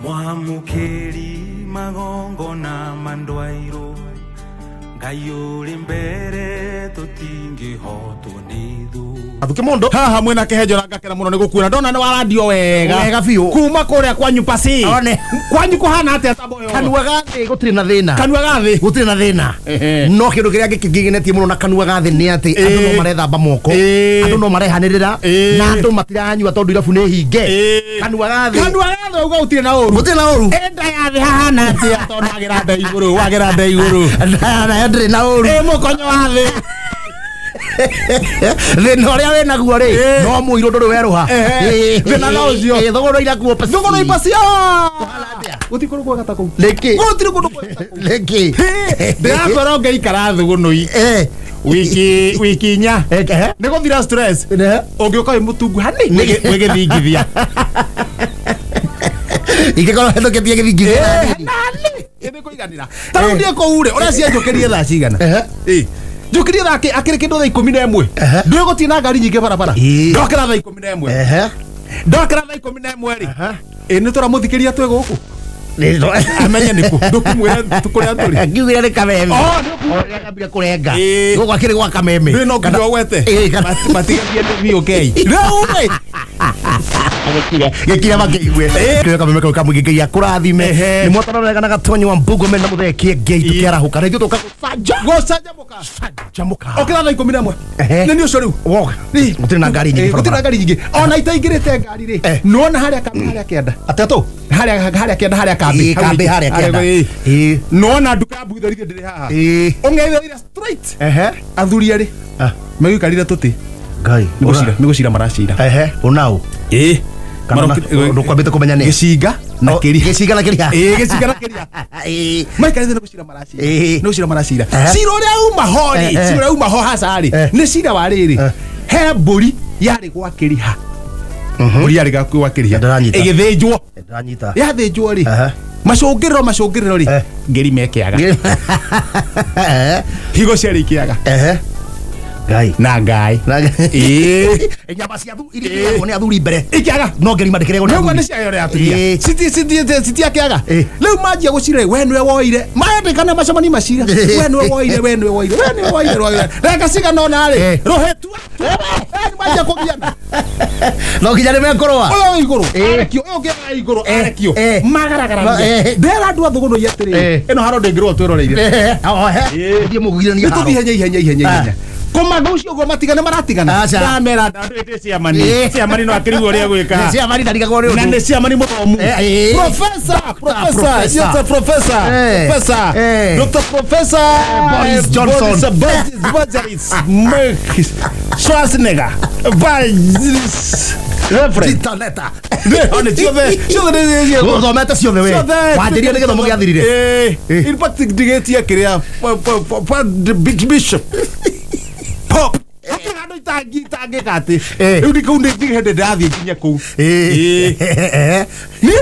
Mwamukeri magongo na mandwairo Ngayuri mbere tutingi hotu nidu Athuke mundu haha mwena kehejo ngakera muno ni gukuira ndona ni wa radio wega biu kuma kuria kwanyu pasi one kwanyu kuhana atia taboyo kanua gathi gutiri na thina kanua gathi gutiri na thina no kindu kiria gikigigenetie muno na kanua gathi ni ati andu no marethamba moko andu no marehanirira na andu matiranyua tondu irabu ni hinge kanua gathi uga utire na uru enda yathi hana atia tondu agira ndai iguru na ndiri na uru mukonyo wathi thina uria wena guo ri no muiru nduri weruha thina na ucio thogoro ira guo pasi thogoro ipasia kuhalatia utikuru kwa gatako leki utiri kundu kwa leki ndakora ngeikara thugunui wiki nya ni guthira stress ungiuka wi mutungu hani wigithingithia igikora hethuketie githingithia nani ende kuiganira taru ndie ko ure ora cia njokerie tha cigana njokerie tha akiri kindu tha 11 ndwe gutina ngari nyingi barabara ndokera tha 11 ndokera tha 11 ri ni tora muthikiria twe guku amenya niku ndukumwira tukuria turi ngiwira ni kameme oria ngambira kurenga guku akiri gwa kameme no kido wete matigathie ni okay reu gekira bakeigwe kire kameme ka mugigia kurathime ni motororega na gatonyo wa mbugo mena mutheki ngei tukiara huka rĩngĩ tuka gucanjamuka okira tha 11 nĩ ucio rĩu ni gutiri na ngari nyingi ona itaingirite ngari ri nona haria kenda atatu haria kenda haria kambi haria kenda nona nduka mbutherithie ndiri haha ungeitherira straight athuria ri megikarire tuti ngai ni gucira maracira unau ndukwambite kumenya ni gicinga na kiria gicinga na kiria gicinga na kiria maikarize ni gucira maracira ni gucira maracira cira uria uma hori cira uria uma ho hasari ni cira wa riri he mburi yari gwa kiriha mburi yari gwa kiriha igithinjwo ndanyita yathinjwo ri macungiriro ri ngeri mekiaga higo ciari kiaga ngai na ngai nyama cia iri ni athuri mbere ikiaga no ngeri mandikirego no ngone cia yore aturia siti akiaga riu majia gucire we nwe woire maendekana macamani macira we nwe woire reka ciga no nari rohetu majia kugiana no kijane mekorwa oyo iguru arekio oyo kiaga iguru arekio magaragara ndera ndu athuguno yatiri ino haro ndengirwo twirorire ndie mugirania haro ihenya Koma ucio go matigane maratigana ndamera ndwite ciamani no akirigwo ria gwika ciamani ndariga gore na ne ciamani mutomu professor Dr. Professor Boris Johnson Boris Schwarzenegger Titaneta one ciothe thomete ciothe we wanjirie ni githomo giathirire in fact digetia kiria bishop pop akagando itangi kati riu ndikau ndigende ndathie nginya kuu ni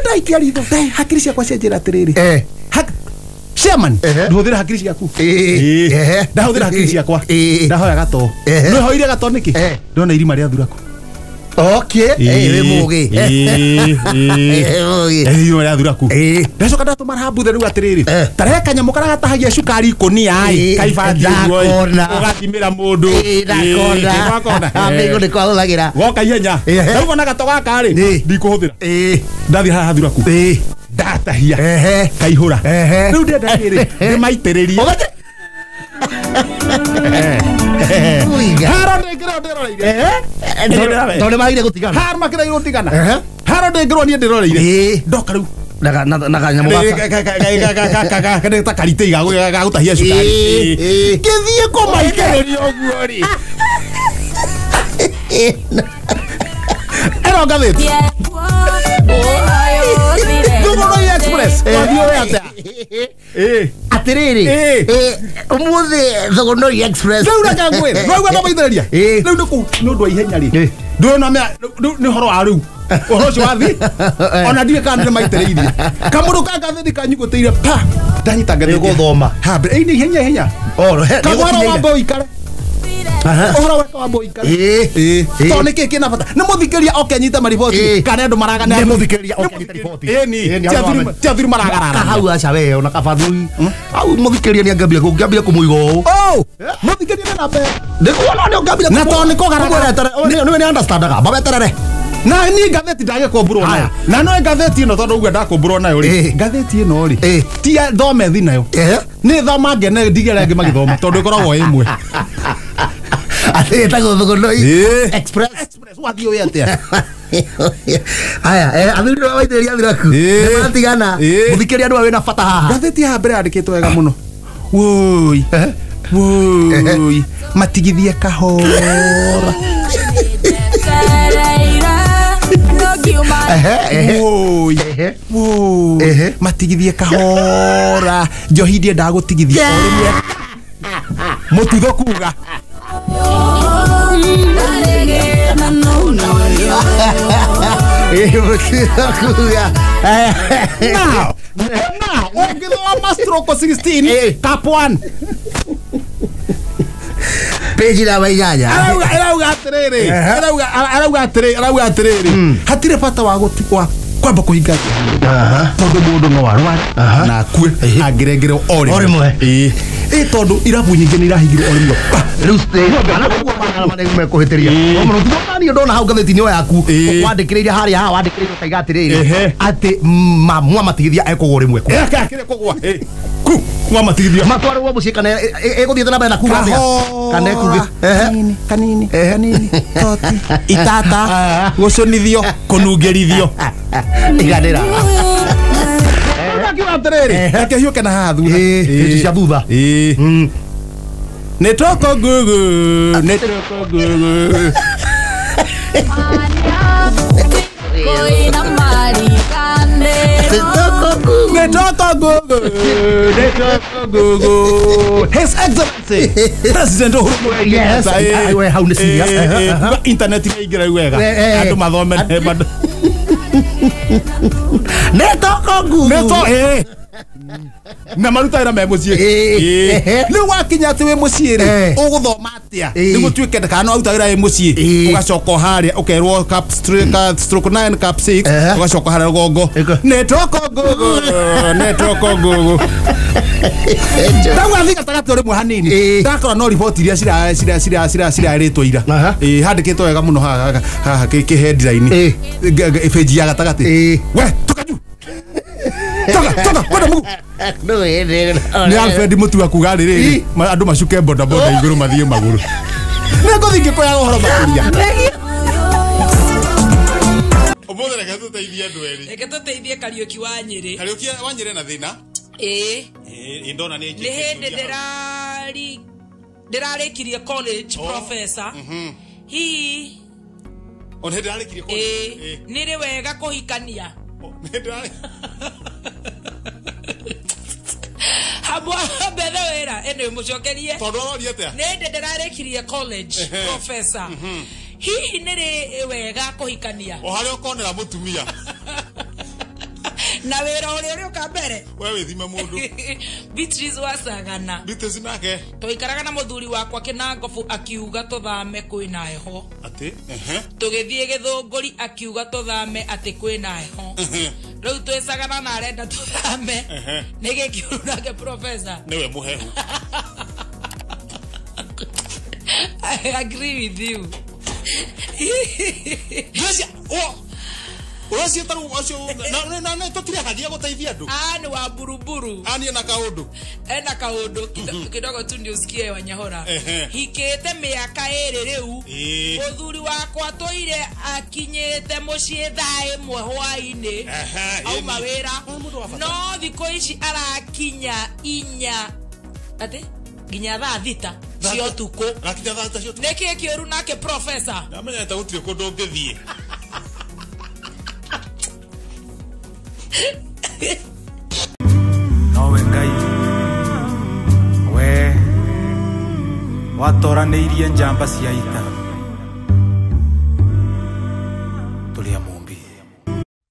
ndaikia ritho hakiri ciakwa cianjira atiriri Chairman nduhuthira hakiri ciaku ndahuthira hakiri ciakwa ndahoya gato no hoire gato niki ndona irima ria thuraku okay we mugi irima ria thuraku ndacoka ndatuma rambuthe riu atiriri tarehe kanyamu karaga tahagia cukari ikonia kaibati ugathimira mundu ndakona amigo ni kwahuthagira goka ihenya riu ona gato gaka ri ndikuhuthira ndathi haha thuraku ndatahia kaihura riu ndenda riri ni maitiririe haro ndengirwo ndone magire gutigana haro makira gutigana haro ndengirwo ni ndiroreire ndoka riu na kanyamu gaka kana ta karite ga gutahia cukari githie ko maitiririe oguo ri ero gatheti Thugoro Express wathio ata atiriri umuthi Thugoro Express riu reka ngwira no gwa maithĩrĩria riu nĩ ũndũ wa ihenya ri ndona nĩ horo wa riu horo cio wathi ona ndiĩ kana nĩ maitĩrĩirie kamũndũ kangathĩ kanyugũtĩire pa ndanyita ngathĩ gũthoma ha nĩ ihenya kamwaro wambe ũikare Ohoro weka wa boika to niki kina bata ni muthikeria okenyita mariboti kana andu maragana ni muthikeria okenyita riboti ni tia maragarara kahau acha we ona kabathui au muthikeria ni ngambia kumuigo muthikeria na be ndikuona ni ngambia na to ni kogaragara ni understandaga babeterere na ni gatheti ndage komburo nayo na no gatheti ino tondu ugu ndakomburo nayo ri gatheti ino ri ti thome thi nayo ni thoma ngene ndigere ngi magithoma tondu ikoragwo imwe ate tago express wathio we atia aya athuri waiteria athiraku matigana muthikeria andu wena bata haha gatheti ya mbere andikitwo wega muno woi matigithie kahora matigithie kahora njohi ndie ndagutigithia orimwe mutitho kuga now ongithoma stroke 16 cap 1 peji na baijanya arauga atiriri hatire bata wa gutikwa kwamba kuhinga tondu mundu no warwara na akue angirengere orimwe tondu irabu nyingi ni irahingire orimwe ruste kana kuwa mana mekuhitiria omuno thoni ndona hau gatheti nyo yaku wandikiriire haria ha wandikiriire kaiga atiriri ati mamwa matigithia ekugura ku akire kugwa ku matigithia matwarwo mucii kana eguthiete na bena kuga kana kuga kanini toti itata gucunithio kunungerithio iganira atiriri ake hiuke na haha thutha cia thutha netoko gugu His Excellency President Uhuru yes I how ni serious internet igira wega andu mathome netoko gugu na maruta ira me mucie ni wakinya ati we mucie ri uguthoma atia ni gutuike kana auta ira e mucie ugacoka haria ukerwo cap stroke 9 cap 6 ugacoka haria gongo netoko gugu ndawa thika tagati uri muhanini ndakora no report iria cira ritwo ira handikitwo wega muno haha ki headline page ya gatagati we tukaju toka kwenda mugu ni Alfred Mutua kuga riri andu macuke boda iguru mathie maguru nego thingi ko ya uhoro makuria omuthera reke tuteithie andu eri reke tuteithie Kariuki wa Nyeri na thina indona ni hindi ndirarikirie college professor hi on ndirarikirie college niri wega kuhikania habwa bethe wera ene mucokerie tondu oriete nende ndirarekirie college professor hihi niri wega kuhikania o haria ukonera mutumia na wera uri uka mbere we withime mundu Beatrice Wasagana Beatrice nake toikaraga na muthuri wakwa Kinangofu akiuga tuthame kwina heho ati tugithie Githunguri akiuga tuthame ati kwina heho riu twisagana na arenda tuthame nige kiuru nake professor niwe muhehu I agree with you Urasi taru acio na totire hagia guteithia andu ni wa buruburu ni na kaundu kidogo tu ndio usikie Wanyahora hikete miaka iri riu muthuri wakwa toire akinyete mucie thaa imwe hwaini auma wira no thiko ici arakinya inya ati ginya thaa thita cio tuku niki kiuru nake professor amenyete gutire kundu ngithie nowe ngai we watoranĩirie njamba cia ita tulia mumbi.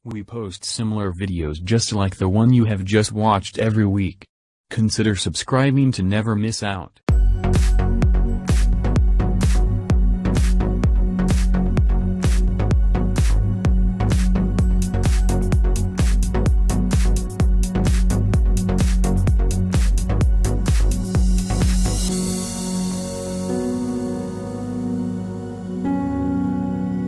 We post similar videos just like the one you have just watched every week. Consider subscribing to never miss out.